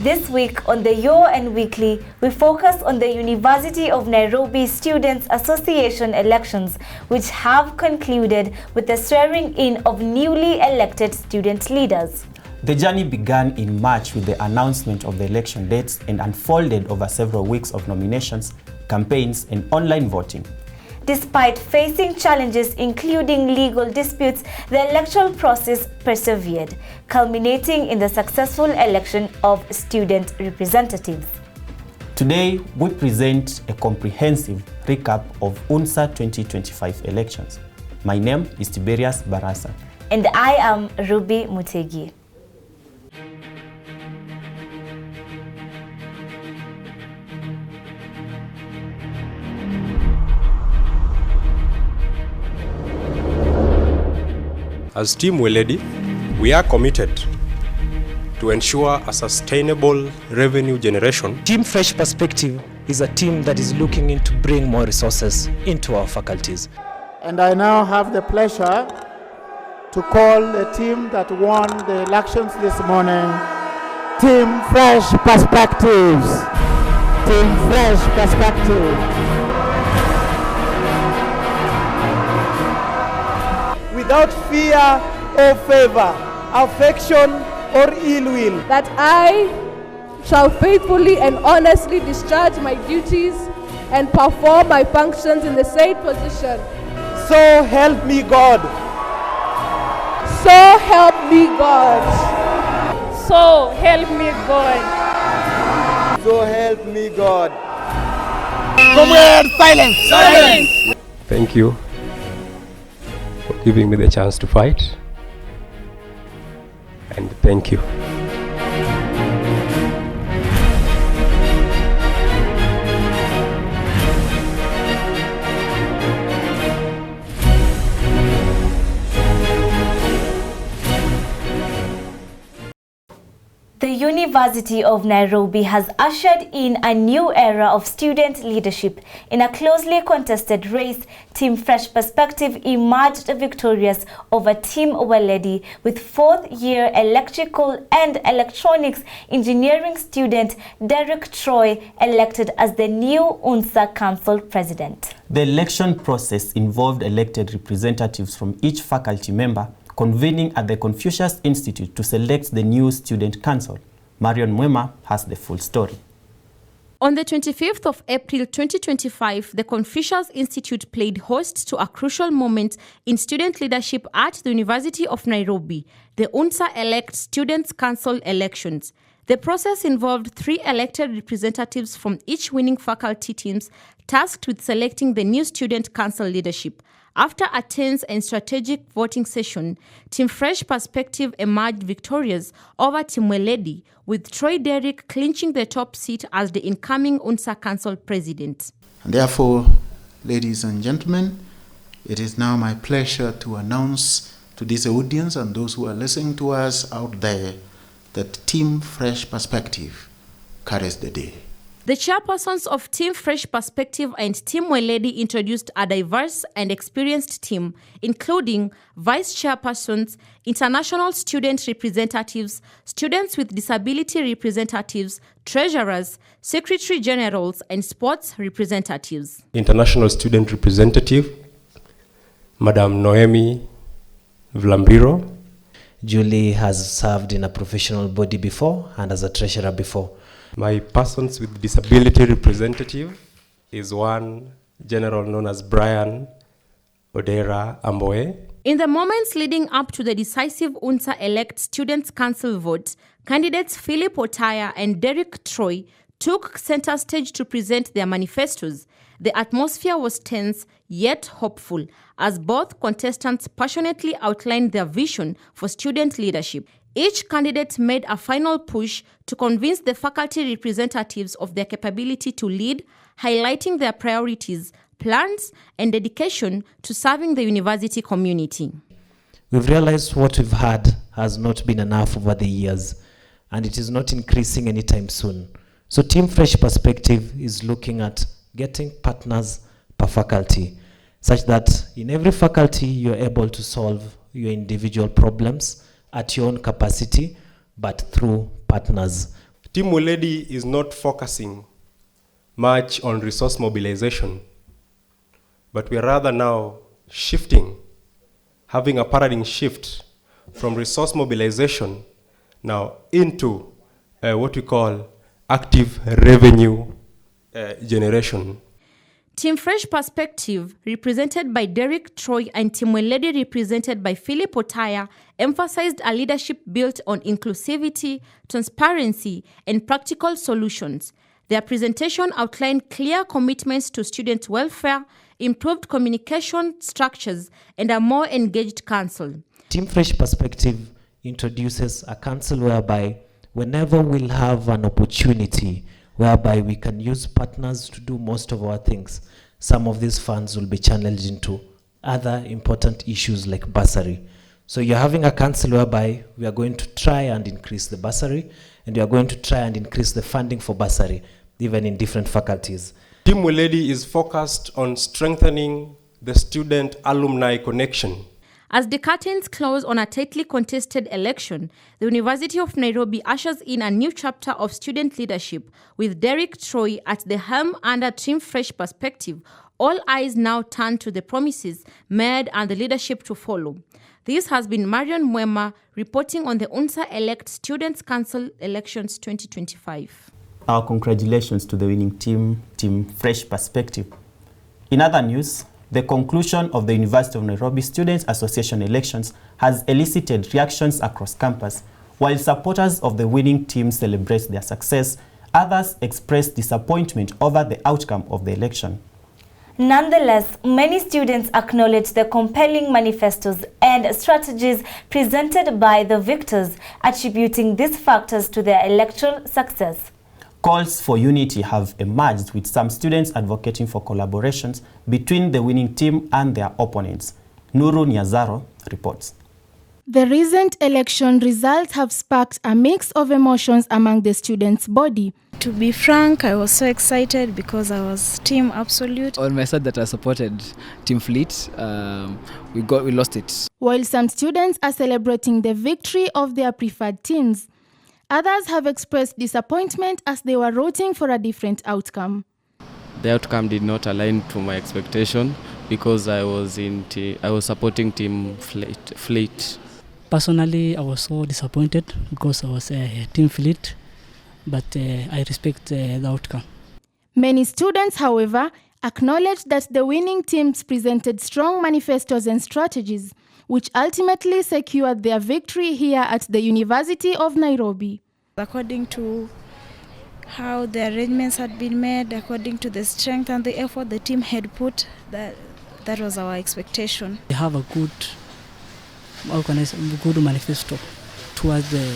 This week on the Uon Weekly, we focus on the University of Nairobi Students Association elections, which have concluded with the swearing-in of newly elected student leaders. The journey began in March with the announcement of the election dates and unfolded over several weeks of nominations, campaigns, and online voting. Despite facing challenges including legal disputes, the electoral process persevered, culminating in the successful election of student representatives. Today, we present a comprehensive recap of UNSA 2025 elections. My name is Tiberius Barasa. And I am Ruby Mutegi. As Team Weledi, we are committed to ensure a sustainable revenue generation. Team Fresh Perspective is a team that is looking to bring more resources into our faculties. And I now have the pleasure to call the team that won the elections this morning, Team Fresh Perspectives. Team Fresh Perspective. Without fear or favor, affection or ill will, that I shall faithfully and honestly discharge my duties and perform my functions in the said position. So help me God. So help me God. So help me God. So help me God. Comrade, silence! Silence! Thank you for giving me the chance to fight, and thank you. The University of Nairobi has ushered in a new era of student leadership. In a closely contested race, Team Fresh Perspective emerged victorious over Team Weledi, with fourth-year electrical and electronics engineering student Derek Troy elected as the new UNSA Council President. The election process involved elected representatives from each faculty member convening at the Confucius Institute to select the new student council. Marion Mwema has the full story. On the 25th of April 2025, the Confucius Institute played host to a crucial moment in student leadership at the University of Nairobi, the UNSA Elect Students' Council elections. The process involved 3 elected representatives from each winning faculty teams tasked with selecting the new student council leadership. After a tense and strategic voting session, Team Fresh Perspective emerged victorious over Team Weledi, with Troy Derrick clinching the top seat as the incoming UNSA Council President. And therefore, ladies and gentlemen, it is now my pleasure to announce to this audience and those who are listening to us out there that Team Fresh Perspective carries the day. The chairpersons of Team Fresh Perspective and Team Weledi introduced a diverse and experienced team, including vice chairpersons, international student representatives, students with disability representatives, treasurers, secretary generals, and sports representatives. International student representative, Madam Noemi Vlambiro. Julie has served in a professional body before and as a treasurer before. My persons with disability representative is one general known as Brian Odera Amboe. In the moments leading up to the decisive UNSA Elect Students' Council vote, candidates Philip Otaya and Derek Troy took center stage to present their manifestos. The atmosphere was tense yet hopeful, as both contestants passionately outlined their vision for student leadership. Each candidate made a final push to convince the faculty representatives of their capability to lead, highlighting their priorities, plans, and dedication to serving the university community. We've realized what we've had has not been enough over the years, and it is not increasing anytime soon. So Team Fresh Perspective is looking at getting partners per faculty, such that in every faculty you're able to solve your individual problems at your own capacity, but through partners. Team Weledi is not focusing much on resource mobilization, but we are rather now shifting, having a paradigm shift from resource mobilization now into what we call active revenue generation. Team Fresh Perspective, represented by Derek Troy, and Team Weledi, represented by Philip Otaya, emphasized a leadership built on inclusivity, transparency, and practical solutions. Their presentation outlined clear commitments to student welfare, improved communication structures, and a more engaged council. Team Fresh Perspective introduces a council whereby whenever we'll have an opportunity whereby we can use partners to do most of our things, some of these funds will be channeled into other important issues like bursary. So you're having a council whereby we are going to try and increase the bursary, and we are going to try and increase the funding for bursary, even in different faculties. Team Weledi is focused on strengthening the student-alumni connection. As the curtains close on a tightly contested election, the University of Nairobi ushers in a new chapter of student leadership with Derek Troy at the helm under Team Fresh Perspective. All eyes now turn to the promises made and the leadership to follow. This has been Marion Mwema reporting on the UNSA Elect Students' Council Elections 2025. Our congratulations to the winning team, Team Fresh Perspective. In other news, the conclusion of the University of Nairobi Students Association elections has elicited reactions across campus. While supporters of the winning team celebrate their success, others express disappointment over the outcome of the election. Nonetheless, many students acknowledge the compelling manifestos and strategies presented by the victors, attributing these factors to their electoral success. Calls for unity have emerged, with some students advocating for collaborations between the winning team and their opponents. Nuru Nyazaro reports. The recent election results have sparked a mix of emotions among the students' body. To be frank, I was so excited because I was Team Absolute. On my side that I supported Team Fleet, we lost it. While some students are celebrating the victory of their preferred teams, others have expressed disappointment as they were rooting for a different outcome. The outcome did not align to my expectation because I was supporting Team Fleet. Personally, I was so disappointed because I was Team Fleet, but I respect the outcome. Many students, however, acknowledge that the winning teams presented strong manifestos and strategies, which ultimately secured their victory here at the University of Nairobi. According to how the arrangements had been made, according to the strength and the effort the team had put, that was our expectation. We have a good manifesto towards the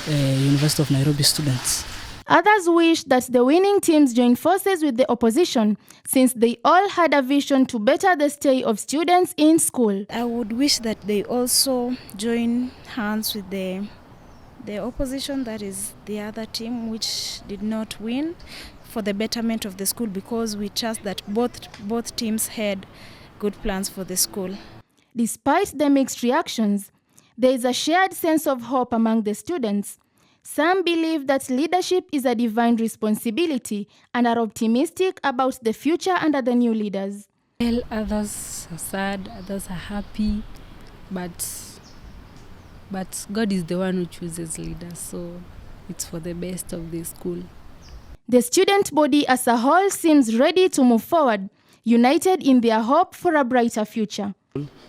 University of Nairobi students. Others wish that the winning teams join forces with the opposition, since they all had a vision to better the stay of students in school. I would wish that they also join hands with the opposition, that is the other team which did not win, for the betterment of the school, because we trust that both teams had good plans for the school. Despite the mixed reactions, there is a shared sense of hope among the students. Some believe that leadership is a divine responsibility and are optimistic about the future under the new leaders. Well, others are sad, others are happy, but God is the one who chooses leaders, so it's for the best of the school. The student body as a whole seems ready to move forward, united in their hope for a brighter future.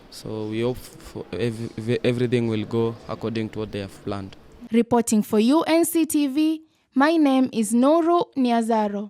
So we hope for everything will go according to what they have planned. Reporting for UNC TV, my name is Nuru Nyazaro.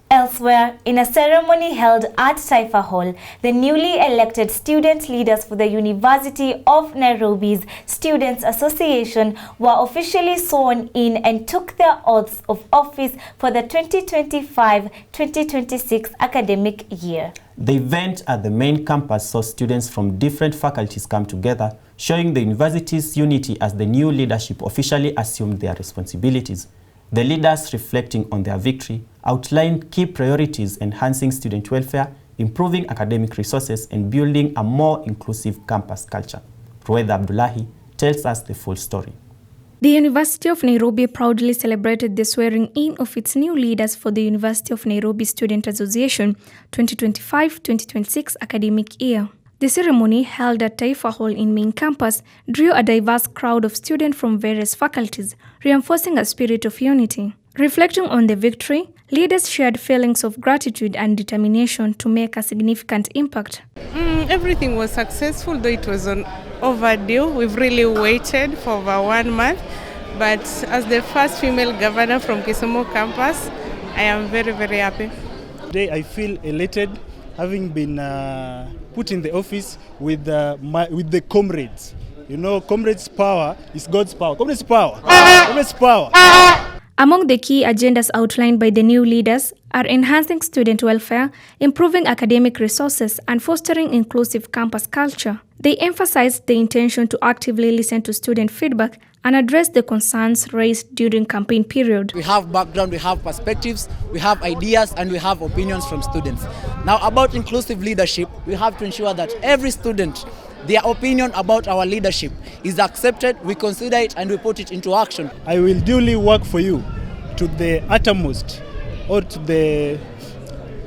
Elsewhere, in a ceremony held at Taifa Hall, the newly elected student leaders for the University of Nairobi's Students Association were officially sworn in and took their oaths of office for the 2025-2026 academic year. The event at the main campus saw students from different faculties come together, showing the university's unity as the new leadership officially assumed their responsibilities. The leaders, reflecting on their victory, outlined key priorities: enhancing student welfare, improving academic resources, and building a more inclusive campus culture. Rueda Abdullahi tells us the full story. The University of Nairobi proudly celebrated the swearing-in of its new leaders for the University of Nairobi Student Association 2025-2026 academic year. The ceremony, held at Taifa Hall in main campus, drew a diverse crowd of students from various faculties, reinforcing a spirit of unity. Reflecting on the victory, leaders shared feelings of gratitude and determination to make a significant impact. Everything was successful, though it was overdue. We've really waited for over 1 month. But as the first female governor from Kisumu campus, I am very, very happy. Today I feel elated, having been put in the office with the comrades. You know, comrades' power is God's power. Comrades' power. Comrades' power. Among the key agendas outlined by the new leaders are enhancing student welfare, improving academic resources, and fostering inclusive campus culture. They emphasized the intention to actively listen to student feedback and address the concerns raised during campaign period. We have background, we have perspectives, we have ideas, and we have opinions from students. Now, about inclusive leadership, we have to ensure that every student, their opinion about our leadership is accepted, we consider it, and we put it into action. I will duly work for you to the uttermost, or to the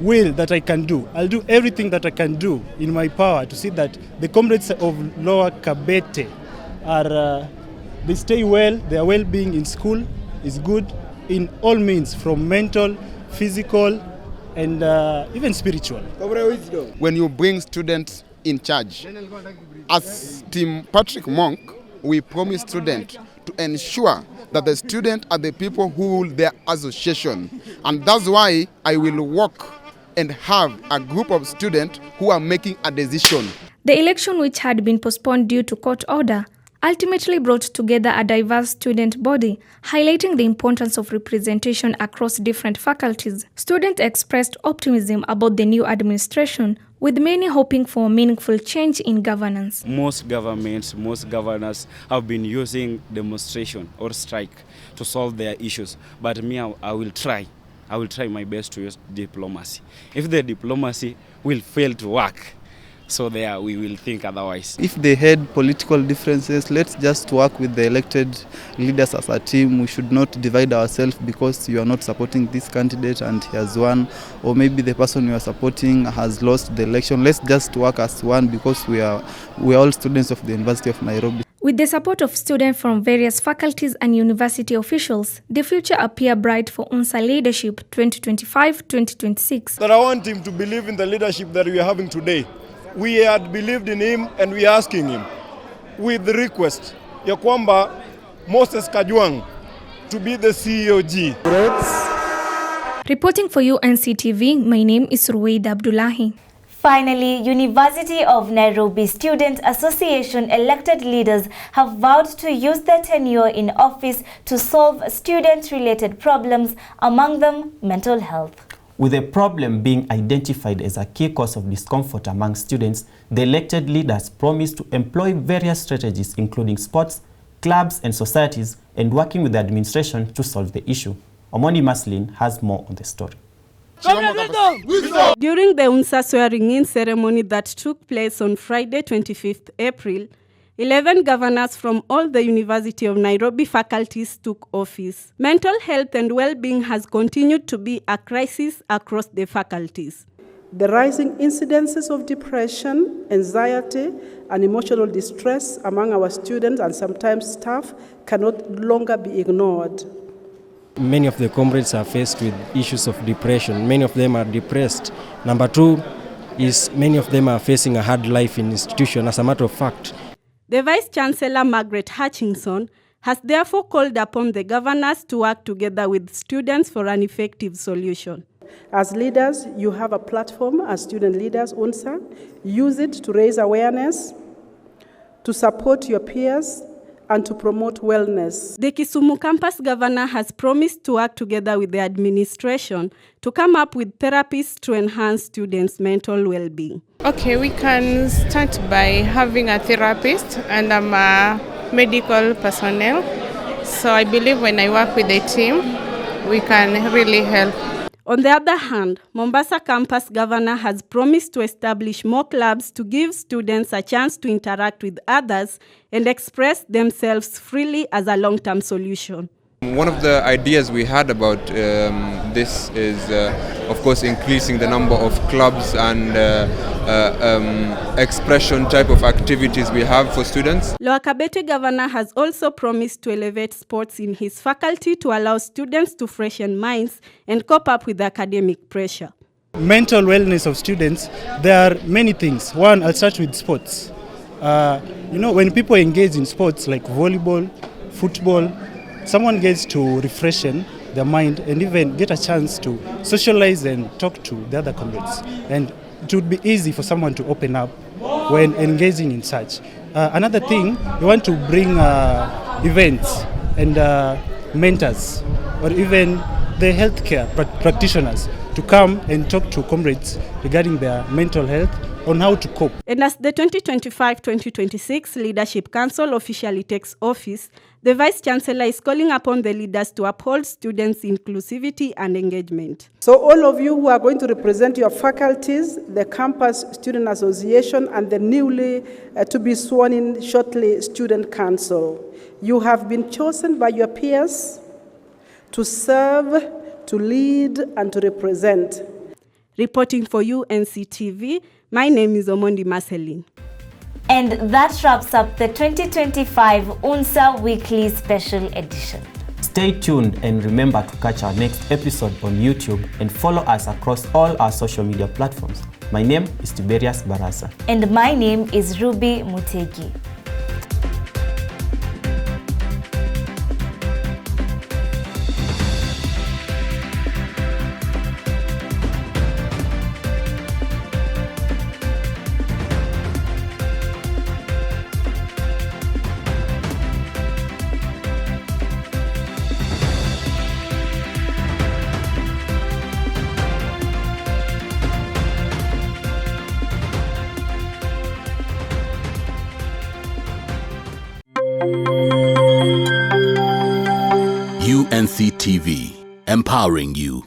will that I can do. I'll do everything that I can do in my power to see that the comrades of Lower Kabete are, they stay well, their well-being in school is good in all means, from mental, physical, and even spiritual. When you bring students in charge, as Team Patrick Monk, we promise students to ensure that the students are the people who rule their association. And that's why I will work and have a group of students who are making a decision. The election, which had been postponed due to court order, ultimately brought together a diverse student body, highlighting the importance of representation across different faculties. Students expressed optimism about the new administration, with many hoping for meaningful change in governance. Most governments, most governors have been using demonstration or strike to solve their issues. But me, I will try my best to use diplomacy. If the diplomacy will fail to work, so there we will think otherwise. If they had political differences, let's just work with the elected leaders as a team. We should not divide ourselves because you are not supporting this candidate and he has won, or maybe the person you are supporting has lost the election. Let's just work as one because we are all students of the University of Nairobi. With the support of students from various faculties and university officials, the future appears bright for UNSA leadership 2025-2026. That I want him to believe in the leadership that we are having today. We had believed in him and we are asking him with the request ya kwamba Moses Kajwang to be the CEOG. Reporting for UNC TV, my name is Ruwaida Abdullahi. Finally, University of Nairobi Student Association elected leaders have vowed to use their tenure in office to solve student-related problems, among them mental health. With the problem being identified as a key cause of discomfort among students, the elected leaders promised to employ various strategies including sports, clubs and societies, and working with the administration to solve the issue. Omoni Maslin has more on the story. During the UNSA swearing-in ceremony that took place on Friday, 25th April, 11 governors from all the University of Nairobi faculties took office. Mental health and well-being has continued to be a crisis across the faculties. The rising incidences of depression, anxiety, and emotional distress among our students and sometimes staff cannot longer be ignored. Many of the comrades are faced with issues of depression. Many of them are depressed. Number two is many of them are facing a hard life in institution. As a matter of fact, the Vice-Chancellor, Margaret Hutchinson, has therefore called upon the governors to work together with students for an effective solution. As leaders, you have a platform as student leaders, UNSA. Use it to raise awareness, to support your peers, and to promote wellness. The Kisumu campus governor has promised to work together with the administration to come up with therapies to enhance students' mental well-being. Okay, we can start by having a therapist, and I'm a medical personnel. So I believe when I work with the team, we can really help. On the other hand, Mombasa campus governor has promised to establish more clubs to give students a chance to interact with others and express themselves freely as a long-term solution. One of the ideas we had about this is, of course, increasing the number of clubs and expression type of activities we have for students. Lower Kabete governor has also promised to elevate sports in his faculty to allow students to freshen minds and cope up with academic pressure. Mental wellness of students, there are many things. One, I'll start with sports. When people engage in sports like volleyball, football, someone gets to refreshen their mind and even get a chance to socialize and talk to the other comrades. And it would be easy for someone to open up when engaging in such. Another thing, we want to bring events and mentors or even the healthcare practitioners to come and talk to comrades regarding their mental health on how to cope. And as the 2025-2026 Leadership Council officially takes office, the Vice Chancellor is calling upon the leaders to uphold students' inclusivity and engagement. So all of you who are going to represent your faculties, the Campus Student Association and the newly to be sworn in shortly Student Council, you have been chosen by your peers to serve, to lead and to represent. Reporting for UNC TV, my name is Omondi Marceline. And that wraps up the 2025 UNSA Weekly Special Edition. Stay tuned and remember to catch our next episode on YouTube and follow us across all our social media platforms. My name is Tiberius Barasa. And my name is Ruby Mutegi. UNC TV, empowering you.